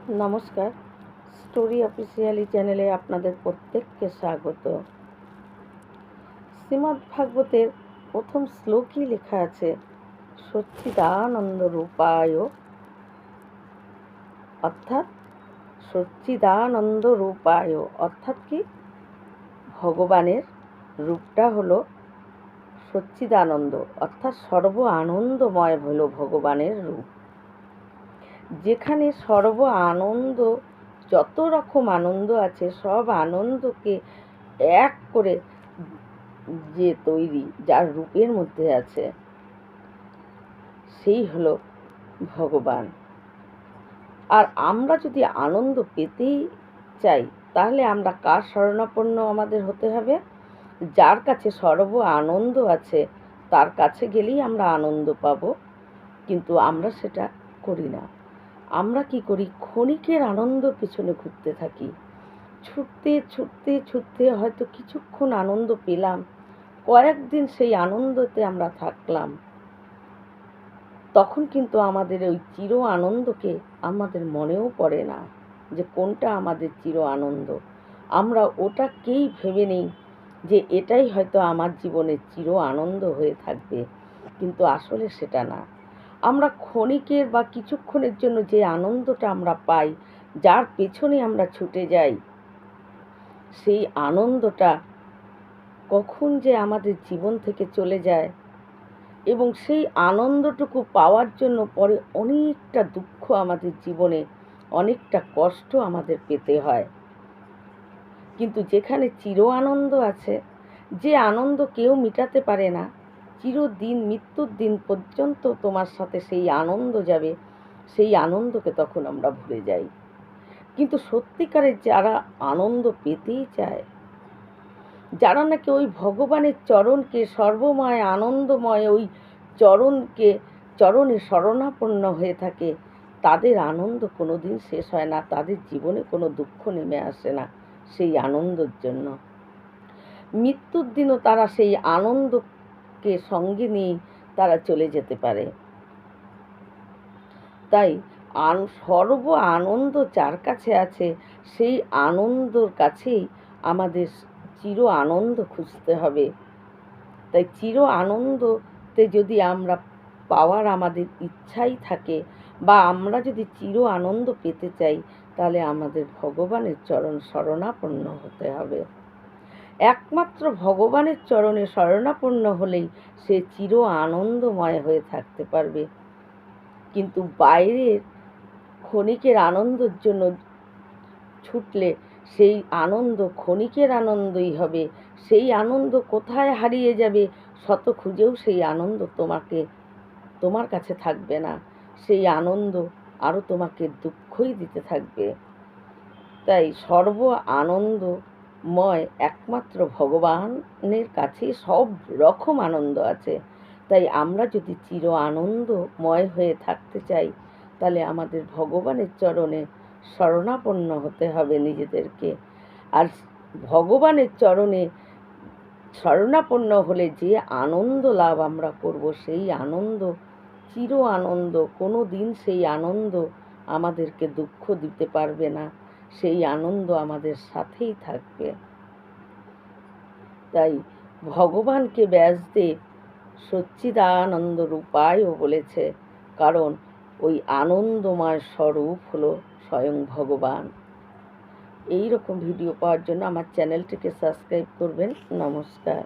নমস্কার, story officially চ্যানেলে আপনাদের প্রত্যেককে স্বাগত। শ্রীমদ্ ভাগবতের প্রথম শ্লোকই লেখা আছে সচ্চিদানন্দ রূপায়, অর্থাৎ সচ্চিদানন্দ রূপায় অর্থাৎ কি, ভগবানের রূপটা হলো সচ্চিদানন্দ, অর্থাৎ সর্ব আনন্দময় হলো ভগবানের রূপ। যেখানে সর্ব আনন্দ, যত রকম আনন্দ আছে সব আনন্দকে এক করে যে তৈরি, যার রূপের মধ্যে আছে, সেই হলো ভগবান। আর আমরা যদি আনন্দ পেতেই চাই, তাহলে আমরা কার শরণাপন্ন আমাদের হতে হবে? যার কাছে সর্ব আনন্দ আছে তার কাছে গেলেই আমরা আনন্দ পাব। কিন্তু আমরা সেটা করি না। আমরা কি করি? ক্ষণিকের আনন্দর পিছনে ঘুরতে থাকি। ছুটতে ছুটতে ছুটতে হয়তো কিছুক্ষণ আনন্দ পেলাম, কয়েকদিন সেই আনন্দতে আমরা থাকলাম, তখন কিন্তু আমাদের ওই চির আনন্দকে আমাদের মনেও পড়ে না যে কোনটা আমাদের চির আনন্দ। আমরা ওটাকেই ভেবে নেই যে এটাই হয়তো আমার জীবনের চির আনন্দ হয়ে থাকবে, কিন্তু আসলে সেটা না। আমরা ক্ষণিকের বা কিছুক্ষণের জন্য যে আনন্দটা আমরা পাই, যার পেছনে আমরা ছুটে যাই, সেই আনন্দটা কখন যে আমাদের জীবন থেকে চলে যায়, এবং সেই আনন্দটুকু পাওয়ার জন্য পরে অনেকটা দুঃখ আমাদের জীবনে, অনেকটা কষ্ট আমাদের পেতে হয়। কিন্তু যেখানে চির আনন্দ আছে, যে আনন্দ কেউ মিটাতে পারে না, চিরদিন মৃত্যুর দিন পর্যন্ত তোমার সাথে সেই আনন্দ যাবে, সেই আনন্দকে তখন আমরা ভুলে যাই। কিন্তু সত্যিকারের যারা আনন্দ পেতেই চায়, যারা নাকি ওই ভগবানের চরণকে, সর্বময় আনন্দময় ওই চরণে শরণাপন্ন হয়ে থাকে, তাদের আনন্দ কোনো দিন শেষ হয় না, তাদের জীবনে কোনো দুঃখ নেমে আসে না সেই আনন্দের জন্য। মৃত্যুর দিনও তারা সেই আনন্দকে সঙ্গে নিয়ে তারা চলে যেতে পারে। তাই সর্ব আনন্দ যার কাছে আছে, সেই আনন্দর কাছেই আমাদের চির আনন্দ খুঁজতে হবে। তাই চির আনন্দতে যদি আমরা পাওয়ার আমাদের ইচ্ছাই থাকে, বা আমরা যদি চির আনন্দ পেতে চাই, তাহলে আমাদের ভগবানের চরণ শরণাপন্ন হতে হবে। একমাত্র ভগবানের চরণে শরণাপন্ন হলেই সে চির আনন্দময় হয়ে থাকতে পারবে। কিন্তু বাইরের ক্ষণিকের আনন্দের জন্য ছুটলে সেই আনন্দ ক্ষণিকের আনন্দই হবে। সেই আনন্দ কোথায় হারিয়ে যাবে, শত খুঁজেও সেই আনন্দ তোমার কাছে থাকবে না। সেই আনন্দ আরও তোমাকে দুঃখই দিতে থাকবে। তাই সর্ব আনন্দময় একমাত্র ভগবানের কাছে সব রকম আনন্দ আছে। তাই আমরা যদি চির আনন্দময় হয়ে থাকতে চাই, তাহলে আমাদের ভগবানের চরণে শরণাপন্ন হতে হবে নিজেদেরকে। আর ভগবানের চরণে শরণাপন্ন হলে যে আনন্দ লাভ আমরা করব, সেই আনন্দ চির আনন্দ। কোনো দিন সেই আনন্দ আমাদেরকে দুঃখ দিতে পারবে না, সেই আনন্দ আমাদের সাথেই থাকবে। তাই ভগবানকে ব্যাসদেব সচ্চিদানন্দ রূপায়ও বলেছে, কারণ ওই আনন্দময় স্বরূপ হলো স্বয়ং ভগবান। এই রকম ভিডিও পাওয়ার জন্য আমার চ্যানেলটিকে সাবস্ক্রাইব করবেন। নমস্কার।